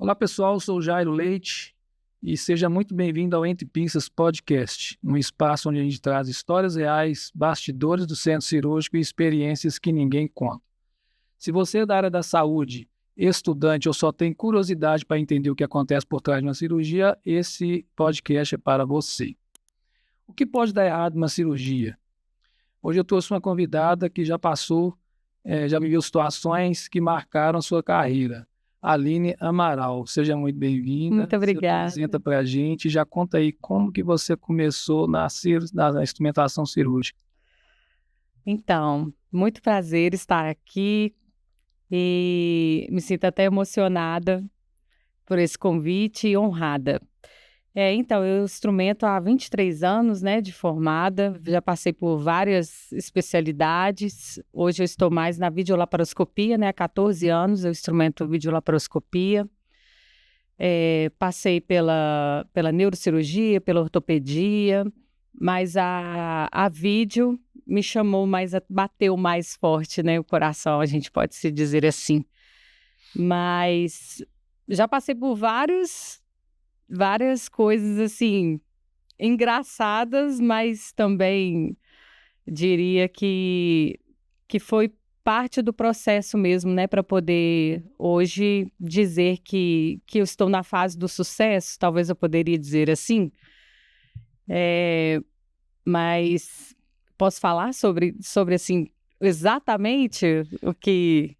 Olá pessoal, eu sou o Jairo Leite e seja muito bem-vindo ao Entre Pinças Podcast, um espaço onde a gente traz histórias reais, bastidores do centro cirúrgico e experiências que ninguém conta. Se você é da área da saúde, estudante ou só tem curiosidade para entender o que acontece por trás de uma cirurgia, esse podcast é para você. O que pode dar errado numa cirurgia? Hoje eu trouxe uma convidada que já já viveu situações que marcaram a sua carreira. Aline Amaral, seja muito bem-vinda. Muito obrigada. Se apresenta para a gente e já conta aí como que você começou na instrumentação cirúrgica. Então, muito prazer estar aqui e me sinto até emocionada por esse convite e honrada. Então, eu instrumento há 23 anos, né, de formada, já passei por várias especialidades. Hoje eu estou mais na videolaparoscopia, né, há 14 anos eu instrumento videolaparoscopia. Passei pela neurocirurgia, pela ortopedia, mas a vídeo me chamou mais, bateu mais forte, né, o coração, a gente pode se dizer assim. Mas já passei por várias coisas, assim, engraçadas, mas também diria que foi parte do processo mesmo, né, para poder hoje dizer que eu estou na fase do sucesso, talvez eu poderia dizer assim. Mas posso falar sobre assim, exatamente o que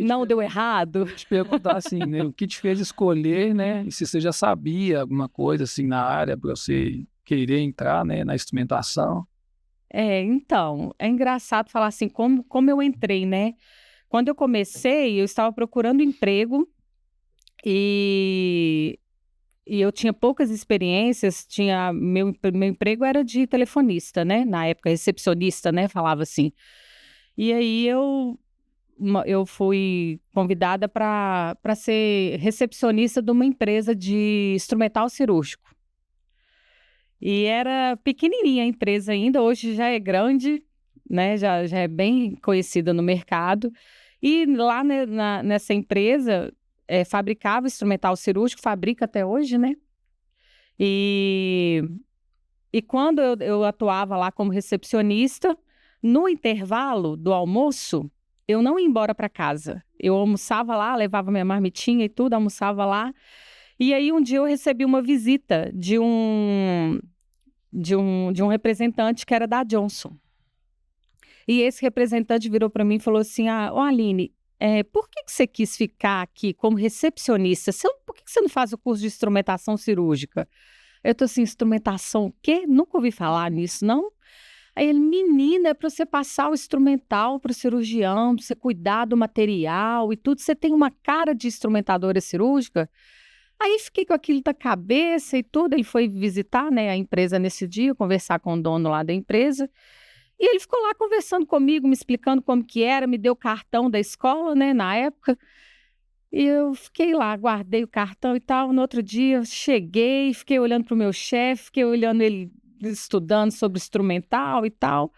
não deu errado? Eu ia te perguntar assim, né, o que te fez escolher, né, e se você já sabia alguma coisa assim na área para você querer entrar, né, na instrumentação? Então, é engraçado falar assim, como eu entrei, né? Quando eu comecei, eu estava procurando emprego e eu tinha poucas experiências, meu emprego era de telefonista, né? Na época, recepcionista, né? Falava assim. E aí eu fui convidada para ser recepcionista de uma empresa de instrumental cirúrgico. E era pequenininha a empresa ainda, hoje já é grande, né? Já é bem conhecida no mercado. E lá nessa empresa, fabricava instrumental cirúrgico, fabrica até hoje, né? E quando eu atuava lá como recepcionista, no intervalo do almoço, eu não ia embora para casa. Eu almoçava lá, levava minha marmitinha e tudo, almoçava lá. E aí um dia eu recebi uma visita de um representante que era da Johnson. E esse representante virou para mim e falou assim: Aline, por que você quis ficar aqui como recepcionista? Por que você não faz o curso de instrumentação cirúrgica? Eu tô assim, instrumentação o quê? Nunca ouvi falar nisso, não? Aí ele, menina, é para você passar o instrumental para o cirurgião, para você cuidar do material e tudo. Você tem uma cara de instrumentadora cirúrgica? Aí fiquei com aquilo da cabeça e tudo. Ele foi visitar, né, a empresa nesse dia, conversar com o dono lá da empresa. E ele ficou lá conversando comigo, me explicando como que era, me deu o cartão da escola, né, na época. E eu fiquei lá, guardei o cartão e tal. No outro dia, eu cheguei, fiquei olhando para o meu chefe, fiquei olhando ele estudando sobre instrumental e tal.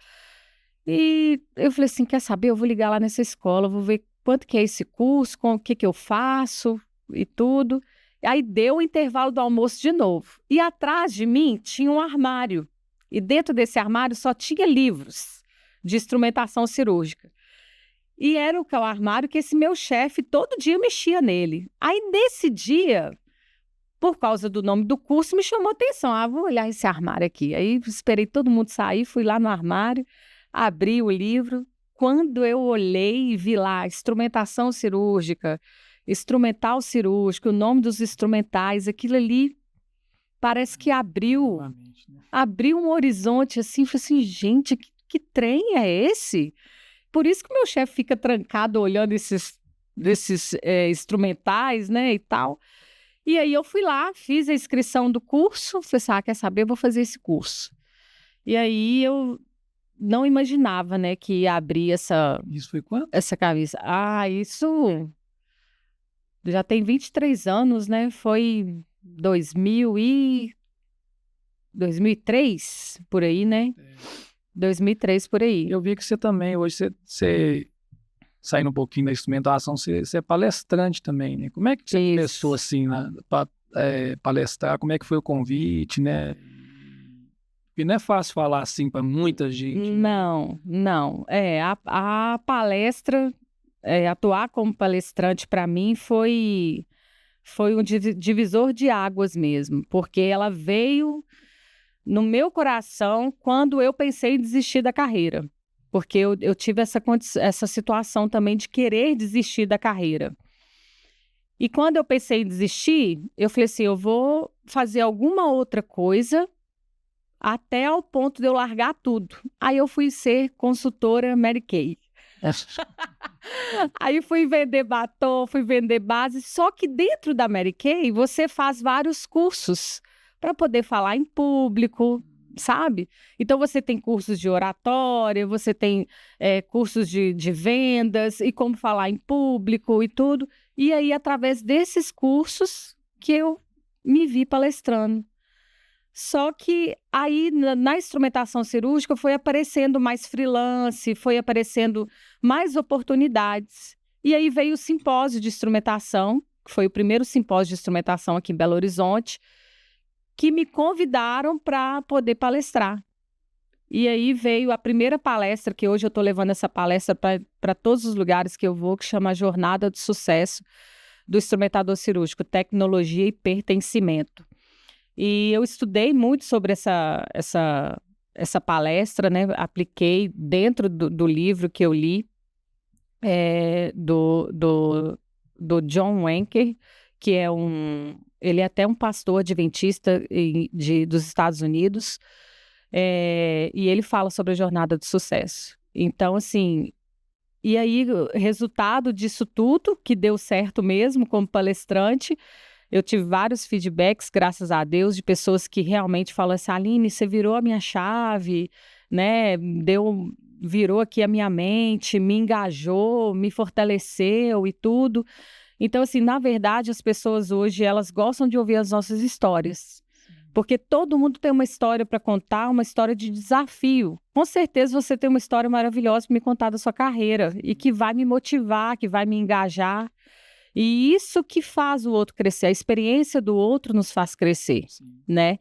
E eu falei assim, quer saber? Eu vou ligar lá nessa escola, vou ver quanto que é esse curso, o que eu faço e tudo. Aí deu o intervalo do almoço de novo. E atrás de mim tinha um armário. E dentro desse armário só tinha livros de instrumentação cirúrgica. E era o armário que esse meu chefe todo dia mexia nele. Aí nesse dia, por causa do nome do curso, me chamou a atenção. Vou olhar esse armário aqui. Aí esperei todo mundo sair, fui lá no armário, abri o livro. Quando eu olhei e vi lá instrumentação cirúrgica, instrumental cirúrgico, o nome dos instrumentais, aquilo ali parece que abriu um horizonte assim, falei assim, gente, que trem é esse? Por isso que o meu chefe fica trancado olhando esses instrumentais, né, e tal. E aí eu fui lá, fiz a inscrição do curso, falei assim, quer saber, eu vou fazer esse curso. E aí eu não imaginava, né, que ia abrir essa... Isso foi quando? Essa camisa. Isso já tem 23 anos, né, foi 2003, por aí, né? 2003, por aí. Eu vi que você também, hoje você saindo um pouquinho da instrumentação, você é palestrante também, né? Como é que você começou assim, para palestrar? Como é que foi o convite, né? Porque não é fácil falar assim para muita gente. Não, não. A palestra, atuar como palestrante para mim foi um divisor de águas mesmo, porque ela veio no meu coração quando eu pensei em desistir da carreira. Porque eu tive essa situação também de querer desistir da carreira. E quando eu pensei em desistir, eu falei assim, eu vou fazer alguma outra coisa até ao ponto de eu largar tudo. Aí eu fui ser consultora Mary Kay. Aí fui vender batom, fui vender base, só que dentro da Mary Kay você faz vários cursos para poder falar em público, sabe? Então você tem cursos de oratória, você tem cursos de vendas e como falar em público e tudo. E aí, através desses cursos que eu me vi palestrando. Só que aí, na instrumentação cirúrgica, foi aparecendo mais freelance, foi aparecendo mais oportunidades. E aí veio o simpósio de instrumentação, que foi o primeiro simpósio de instrumentação aqui em Belo Horizonte, que me convidaram para poder palestrar. E aí veio a primeira palestra, que hoje eu estou levando essa palestra para todos os lugares que eu vou, que chama Jornada de Sucesso do Instrumentador Cirúrgico, Tecnologia e Pertencimento. E eu estudei muito sobre essa palestra, né? Apliquei dentro do livro que eu li, do John Wenker, que ele é até um pastor adventista dos Estados Unidos, e ele fala sobre a jornada do sucesso. Então, assim, e aí, o resultado disso tudo, que deu certo mesmo como palestrante, eu tive vários feedbacks, graças a Deus, de pessoas que realmente falam assim, Aline, você virou a minha chave, né? Virou aqui a minha mente, me engajou, me fortaleceu e tudo. Então, assim, na verdade, as pessoas hoje, elas gostam de ouvir as nossas histórias. Porque todo mundo tem uma história para contar, uma história de desafio. Com certeza você tem uma história maravilhosa para me contar da sua carreira e que vai me motivar, que vai me engajar. E isso que faz o outro crescer, a experiência do outro nos faz crescer, né?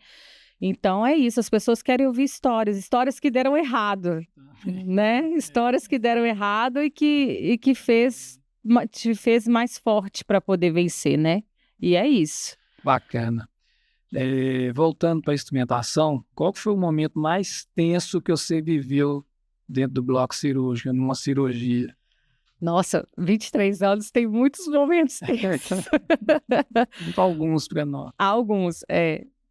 Então é isso, as pessoas querem ouvir histórias que deram errado, né? Histórias que deram errado e que te fez mais forte para poder vencer, né? E é isso. Bacana. Voltando para a instrumentação, qual foi o momento mais tenso que você viveu dentro do bloco cirúrgico, numa cirurgia? Nossa, 23 anos tem muitos momentos tensos. Alguns para nós. Alguns,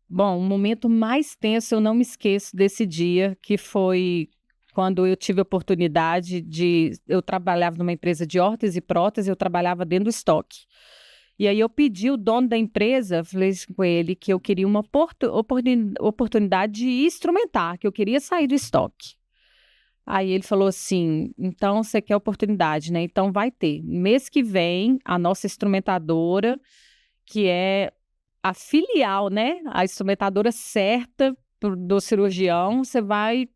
Bom, o momento mais tenso, eu não me esqueço desse dia, que foi quando eu tive a oportunidade eu trabalhava numa empresa de órtese e prótese, eu trabalhava dentro do estoque. E aí eu pedi o dono da empresa, falei com ele que eu queria uma oportunidade de instrumentar, que eu queria sair do estoque. Aí ele falou assim, então você quer oportunidade, né? Então vai ter. Mês que vem, a nossa instrumentadora, que é a filial, né? A instrumentadora certa do cirurgião, você vai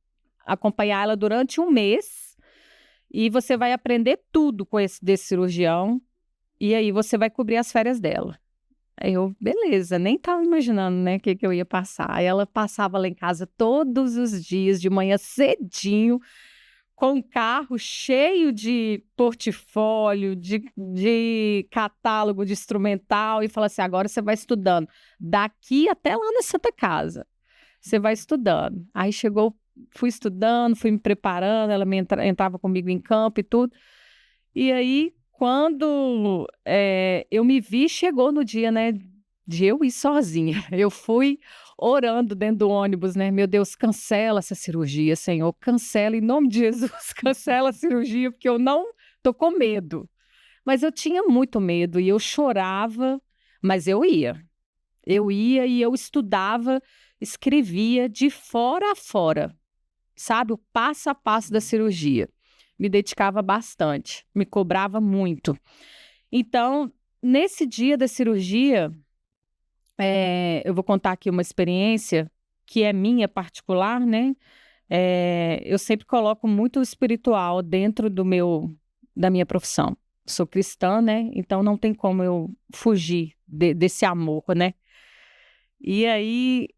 acompanhar ela durante um mês e você vai aprender tudo desse cirurgião e aí você vai cobrir as férias dela. Aí eu, beleza, nem estava imaginando, né, o que eu ia passar. Aí ela passava lá em casa todos os dias, de manhã cedinho, com um carro cheio de portfólio, de catálogo de instrumental, e fala assim, agora você vai estudando, daqui até lá na Santa Casa, você vai estudando. Aí fui estudando, fui me preparando, ela entrava comigo em campo e tudo. E aí, quando eu me vi, chegou no dia, né, de eu ir sozinha. Eu fui orando dentro do ônibus, né? Meu Deus, cancela essa cirurgia, Senhor. Cancela, em nome de Jesus, cancela a cirurgia, porque eu não tô com medo. Mas eu tinha muito medo e eu chorava, mas eu ia. Eu ia e eu estudava, escrevia de fora a fora, sabe? O passo a passo da cirurgia. Me dedicava bastante, me cobrava muito. Então, nesse dia da cirurgia, eu vou contar aqui uma experiência que é minha particular, né? Eu sempre coloco muito o espiritual dentro da minha profissão. Sou cristã, né? Então não tem como eu fugir desse amor, né? E aí,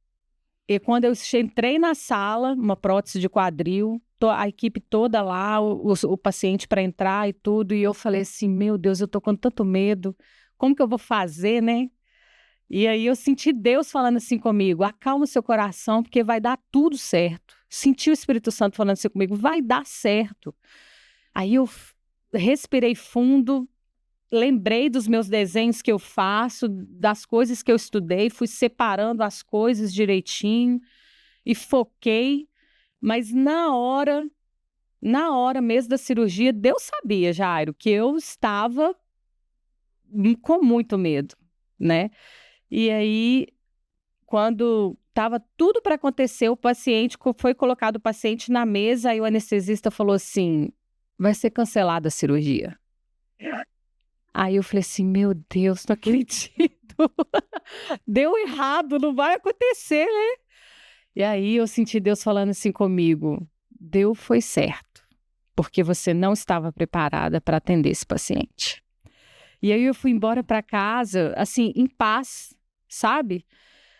quando eu entrei na sala, uma prótese de quadril, a equipe toda lá, o paciente para entrar e tudo, e eu falei assim, meu Deus, eu tô com tanto medo, como que eu vou fazer, né? E aí eu senti Deus falando assim comigo, acalma o seu coração, porque vai dar tudo certo. Senti o Espírito Santo falando assim comigo, vai dar certo. Aí eu respirei fundo, lembrei dos meus desenhos que eu faço, das coisas que eu estudei, fui separando as coisas direitinho e foquei, mas na hora mesmo da cirurgia, Deus sabia, Jairo, que eu estava com muito medo, né? E aí, quando estava tudo para acontecer, foi colocado o paciente na mesa, aí o anestesista falou assim, vai ser cancelada a cirurgia. Aí eu falei assim, meu Deus, não acredito. Deu errado, não vai acontecer, né? E aí eu senti Deus falando assim comigo, deu foi certo, porque você não estava preparada para atender esse paciente. E aí eu fui embora para casa, assim, em paz, sabe?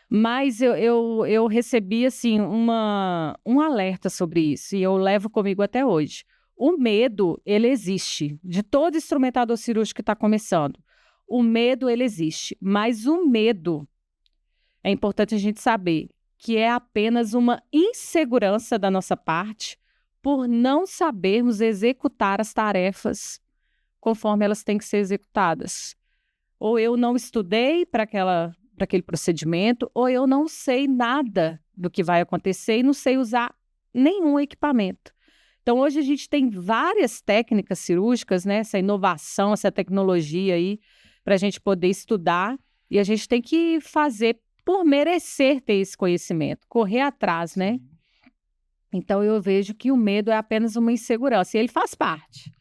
Mas eu recebi, assim, um alerta sobre isso, e eu levo comigo até hoje. O medo, ele existe, de todo instrumentador cirúrgico que está começando. O medo, ele existe, mas o medo, é importante a gente saber, que é apenas uma insegurança da nossa parte por não sabermos executar as tarefas conforme elas têm que ser executadas. Ou eu não estudei para aquele procedimento, ou eu não sei nada do que vai acontecer e não sei usar nenhum equipamento. Então, hoje a gente tem várias técnicas cirúrgicas, né? Essa inovação, essa tecnologia aí, para a gente poder estudar, e a gente tem que fazer por merecer ter esse conhecimento, correr atrás, né? Então, eu vejo que o medo é apenas uma insegurança, e ele faz parte.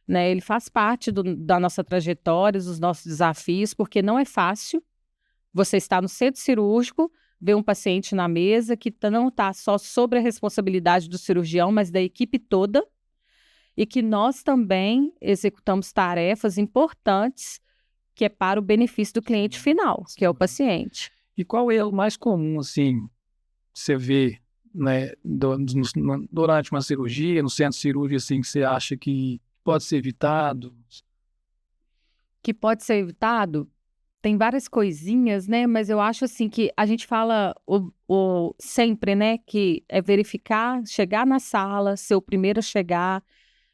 Né? Ele faz parte da nossa trajetória, dos nossos desafios, porque não é fácil você estar no centro cirúrgico, ver um paciente na mesa que não está só sobre a responsabilidade do cirurgião, mas da equipe toda, e que nós também executamos tarefas importantes que é para o benefício do cliente final, que é o paciente. E qual é o mais comum, assim, você vê, né, durante uma cirurgia, no centro cirúrgico, assim, que você acha que pode ser evitado? Que pode ser evitado? Tem várias coisinhas, né? Mas eu acho assim que a gente fala sempre, né? Que é verificar, chegar na sala, ser o primeiro a chegar,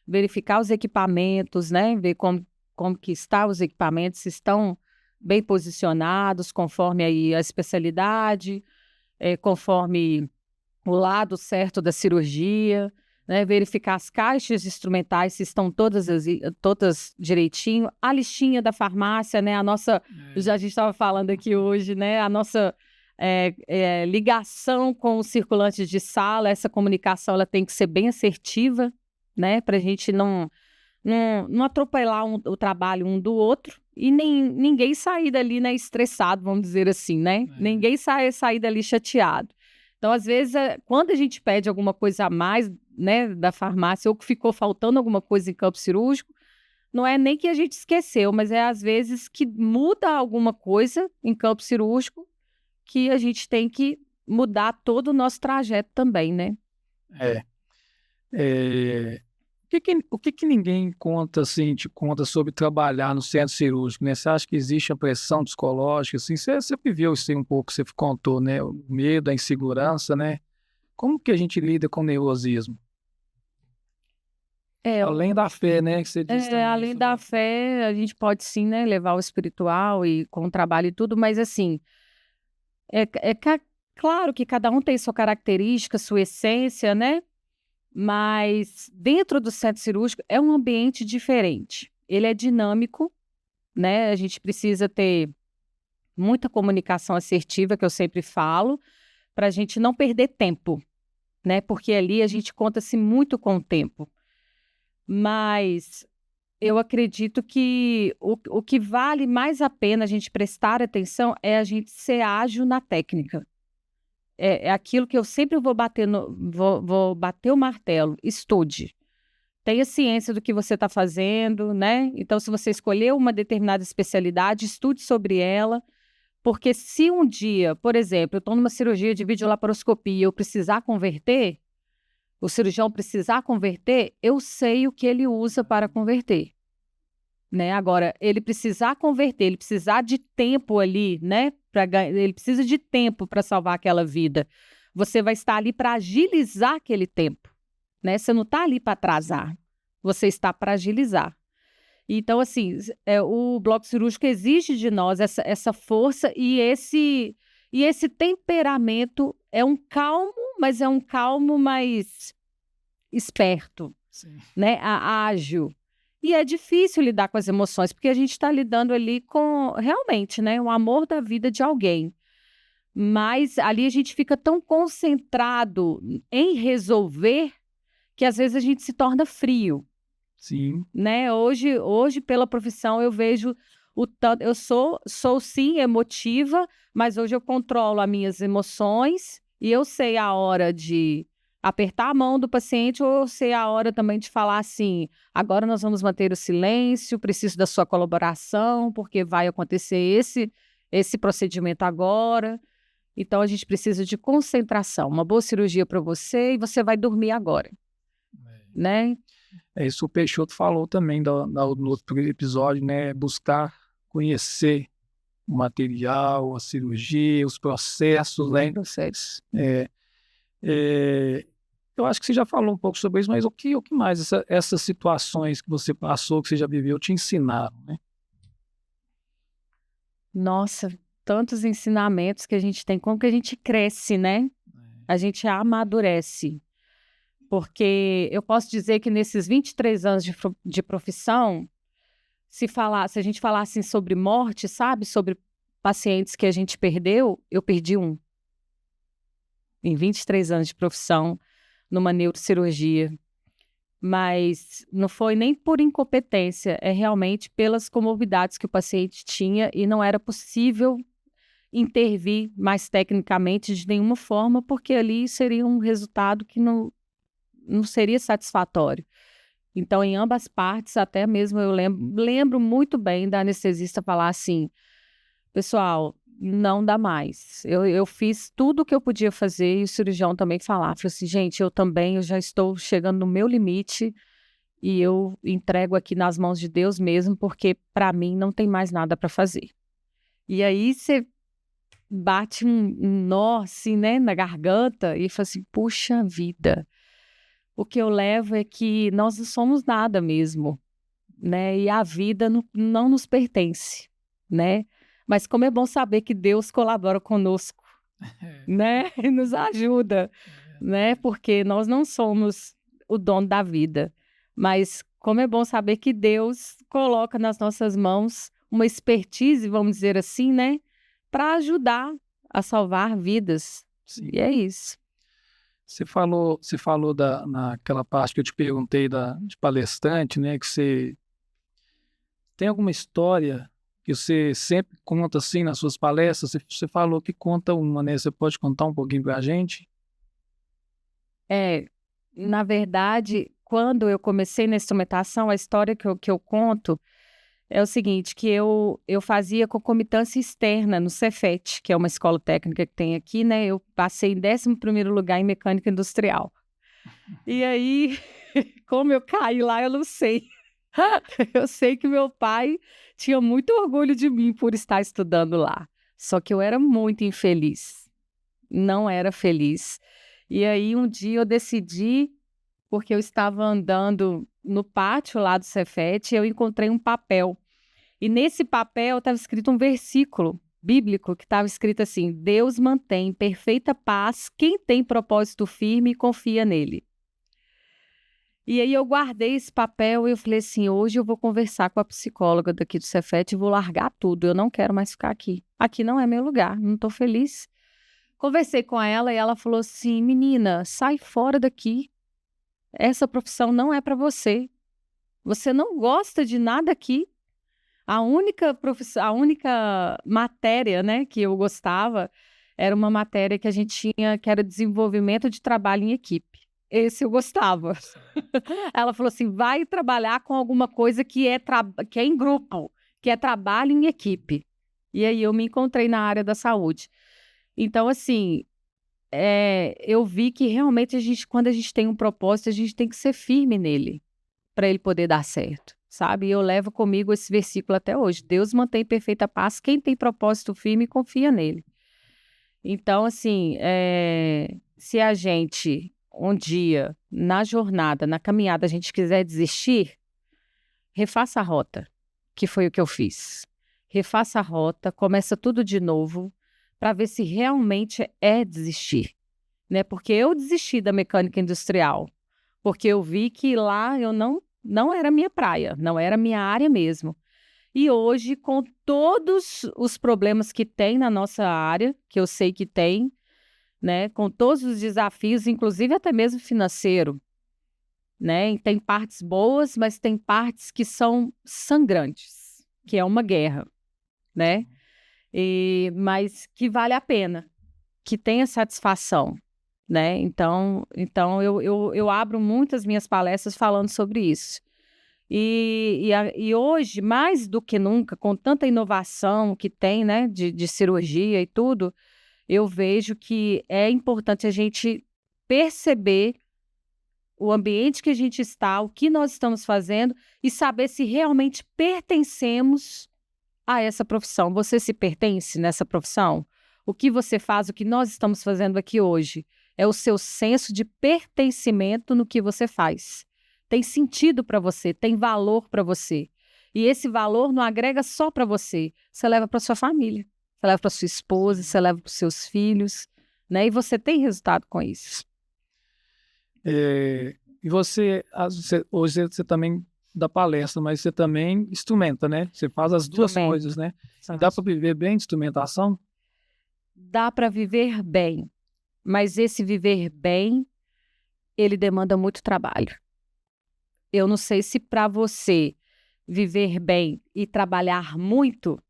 verificar os equipamentos, né? Ver como que estão os equipamentos, se estão bem posicionados, conforme aí a especialidade, conforme o lado certo da cirurgia, né? Verificar as caixas instrumentais, se estão todas direitinho, a listinha da farmácia, né? A nossa, já a gente estava falando aqui hoje, né? A nossa ligação com os circulantes de sala, essa comunicação ela tem que ser bem assertiva, né? Para a gente não atropelar o trabalho um do outro e ninguém sair dali, né, estressado, vamos dizer assim, né? Ninguém sair dali chateado. Então, às vezes, quando a gente pede alguma coisa a mais, né, da farmácia, ou que ficou faltando alguma coisa em campo cirúrgico, não é nem que a gente esqueceu, mas é às vezes que muda alguma coisa em campo cirúrgico que a gente tem que mudar todo o nosso trajeto também, né? O que ninguém conta, assim, te conta sobre trabalhar no centro cirúrgico, né? Você acha que existe a pressão psicológica, assim? Você viveu isso aí um pouco, você contou, né? O medo, a insegurança, né? Como que a gente lida com o nervosismo? Além da fé, né? Que você disse também, além da fé, a gente pode sim, né, levar o espiritual e com o trabalho e tudo, mas assim, claro que cada um tem sua característica, sua essência, né? Mas dentro do centro cirúrgico é um ambiente diferente. Ele é dinâmico, né? A gente precisa ter muita comunicação assertiva, que eu sempre falo, para a gente não perder tempo, né? Porque ali a gente conta-se muito com o tempo. Mas eu acredito que o que vale mais a pena a gente prestar atenção é a gente ser ágil na técnica. É aquilo que eu sempre vou bater o martelo, estude. tenha ciência do que você está fazendo, né? Então, se você escolheu uma determinada especialidade, estude sobre ela, porque se um dia, por exemplo, eu estou numa cirurgia de videolaparoscopia e eu precisar converter, o cirurgião precisar converter, eu sei o que ele usa para converter, né? Agora, ele precisar converter, ele precisar de tempo ali, né? Ele precisa de tempo para salvar aquela vida. Você vai estar ali para agilizar aquele tempo, né? Você não está ali para atrasar, você está para agilizar. Então, assim, o bloco cirúrgico exige de nós essa força e esse temperamento. É um calmo, mas é um calmo mais esperto, Sim. né? Ágil. E é difícil lidar com as emoções, porque a gente está lidando ali com, realmente, né, o amor da vida de alguém. Mas ali a gente fica tão concentrado em resolver que às vezes a gente se torna frio. Sim. Né? Hoje, pela profissão, eu vejo o tanto. Eu sou sim emotiva, mas hoje eu controlo as minhas emoções e eu sei a hora de apertar a mão do paciente, ou eu sei a hora também de falar assim: agora nós vamos manter o silêncio, preciso da sua colaboração, porque vai acontecer esse procedimento agora. Então, a gente precisa de concentração. Uma boa cirurgia para você e você vai dormir agora, né? Isso o Peixoto falou também no outro episódio, né? Buscar conhecer o material, a cirurgia, os processos, né? Eu acho que você já falou um pouco sobre isso, mas o que mais essas situações que você passou, que você já viveu, te ensinaram, né? Nossa, tantos ensinamentos que a gente tem, como que a gente cresce, né? A gente amadurece. Porque eu posso dizer que nesses 23 anos de profissão, se a gente falasse sobre morte, sabe? Sobre pacientes que a gente perdeu, eu perdi um. Em 23 anos de profissão, numa neurocirurgia. Mas não foi nem por incompetência, é realmente pelas comorbidades que o paciente tinha e não era possível intervir mais tecnicamente de nenhuma forma, porque ali seria um resultado que não seria satisfatório. Então, em ambas partes, até mesmo eu lembro muito bem da anestesista falar assim: pessoal, não dá mais. Eu fiz tudo o que eu podia fazer e o cirurgião também falou assim: gente, eu já estou chegando no meu limite e eu entrego aqui nas mãos de Deus mesmo, porque para mim não tem mais nada para fazer. E aí você bate um nó assim, né, na garganta e fala assim: puxa vida. O que eu levo é que nós não somos nada mesmo, né? E a vida não nos pertence, né? Mas como é bom saber que Deus colabora conosco, né? E nos ajuda, né? Porque nós não somos o dono da vida. Mas como é bom saber que Deus coloca nas nossas mãos uma expertise, vamos dizer assim, né? Para ajudar a salvar vidas. Sim. E é isso. Você falou naquela parte que eu te perguntei de palestrante, né? Que você tem alguma história que você sempre conta assim nas suas palestras? Você falou que conta uma, né? Você pode contar um pouquinho para a gente? Na verdade, quando eu comecei na instrumentação, a história que eu conto é o seguinte, que eu fazia concomitância externa no Cefet, que é uma escola técnica que tem aqui, né? Eu passei em 11º lugar em mecânica industrial. E aí, como eu caí lá, eu não sei. Eu sei que meu pai tinha muito orgulho de mim por estar estudando lá. Só que eu era muito infeliz. Não era feliz. E aí, um dia eu decidi, porque eu estava andando no pátio lá do Cefet, eu encontrei um papel. E nesse papel estava escrito um versículo bíblico que estava escrito assim: Deus mantém em perfeita paz quem tem propósito firme e confia nele. E aí eu guardei esse papel e eu falei assim: hoje eu vou conversar com a psicóloga daqui do Cefet e vou largar tudo, eu não quero mais ficar aqui. Aqui não é meu lugar, não estou feliz. Conversei com ela e ela falou assim: menina, sai fora daqui. Essa profissão não é para você. Você não gosta de nada aqui. A única matéria, né, que eu gostava era uma matéria que a gente tinha, que era desenvolvimento de trabalho em equipe. Esse eu gostava. Ela falou assim: vai trabalhar com alguma coisa que é em grupo, que é trabalho em equipe. E aí eu me encontrei na área da saúde. Então, assim, eu vi que realmente quando a gente tem um propósito, a gente tem que ser firme nele, para ele poder dar certo, sabe? E eu levo comigo esse versículo até hoje. Deus mantém perfeita paz quem tem propósito firme e confia nele. Então, assim, se a gente, um dia, na jornada, na caminhada, a gente quiser desistir, refaça a rota, que foi o que eu fiz. Refaça a rota, começa tudo de novo, para ver se realmente é desistir, né? Porque eu desisti da mecânica industrial, porque eu vi que lá eu não era minha praia, não era minha área mesmo. E hoje, com todos os problemas que tem na nossa área, que eu sei que tem, né, com todos os desafios, inclusive até mesmo financeiro, né? E tem partes boas, mas tem partes que são sangrantes, que é uma guerra, né? Mas que vale a pena, que tenha satisfação, né? Então eu abro muitas minhas palestras falando sobre isso. E hoje, mais do que nunca, com tanta inovação que tem, né, de cirurgia e tudo, eu vejo que é importante a gente perceber o ambiente que a gente está, o que nós estamos fazendo e saber se realmente pertencemos a essa profissão. Você se pertence nessa profissão? O que você faz, o que nós estamos fazendo aqui hoje, é o seu senso de pertencimento no que você faz. Tem sentido para você, tem valor para você. E esse valor não agrega só para você, você leva para sua família, você leva para sua esposa, você leva para os seus filhos, né? E você tem resultado com isso. E hoje você também dá palestra, mas você também instrumenta, né? Você faz as duas coisas, né? Dá para viver bem de instrumentação? Dá para viver bem, mas esse viver bem, ele demanda muito trabalho. Eu não sei se para você viver bem e trabalhar muito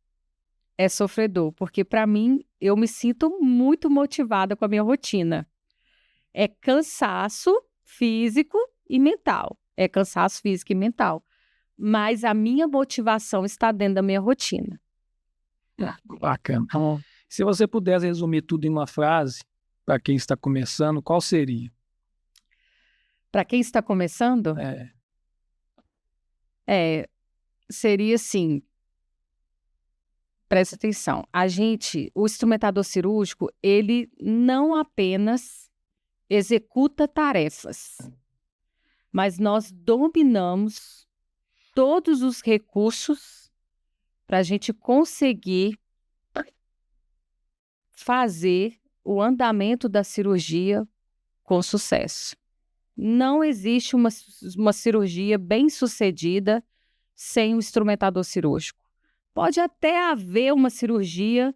é sofredor, porque para mim eu me sinto muito motivada com a minha rotina. É cansaço físico e mental. É cansaço físico e mental. Mas a minha motivação está dentro da minha rotina. Bacana. Se você pudesse resumir tudo em uma frase, para quem está começando, qual seria? Para quem está começando? Seria assim, presta atenção, o instrumentador cirúrgico, ele não apenas executa tarefas, mas nós dominamos todos os recursos para a gente conseguir fazer o andamento da cirurgia com sucesso. Não existe uma cirurgia bem-sucedida sem o instrumentador cirúrgico. Pode até haver uma cirurgia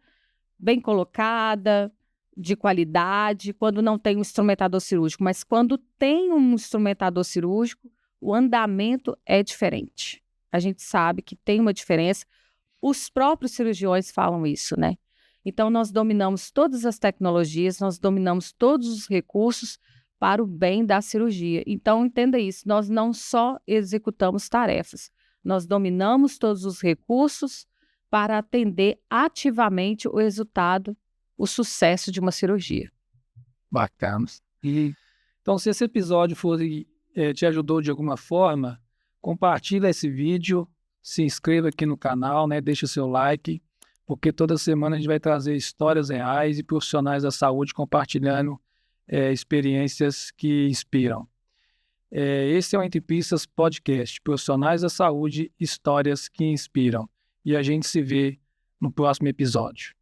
bem colocada, de qualidade, quando não tem um instrumentador cirúrgico, mas quando tem um instrumentador cirúrgico, o andamento é diferente. A gente sabe que tem uma diferença. Os próprios cirurgiões falam isso, né? Então, nós dominamos todas as tecnologias, nós dominamos todos os recursos para o bem da cirurgia. Então, entenda isso, nós não só executamos tarefas, nós dominamos todos os recursos para atender ativamente o resultado, o sucesso de uma cirurgia. Bacana. Então, se esse episódio te ajudou de alguma forma, compartilha esse vídeo, se inscreva aqui no canal, né? Deixa o seu like, porque toda semana a gente vai trazer histórias reais e profissionais da saúde compartilhando experiências que inspiram. Esse é o Entre Pistas Podcast, profissionais da saúde, histórias que inspiram. E a gente se vê no próximo episódio.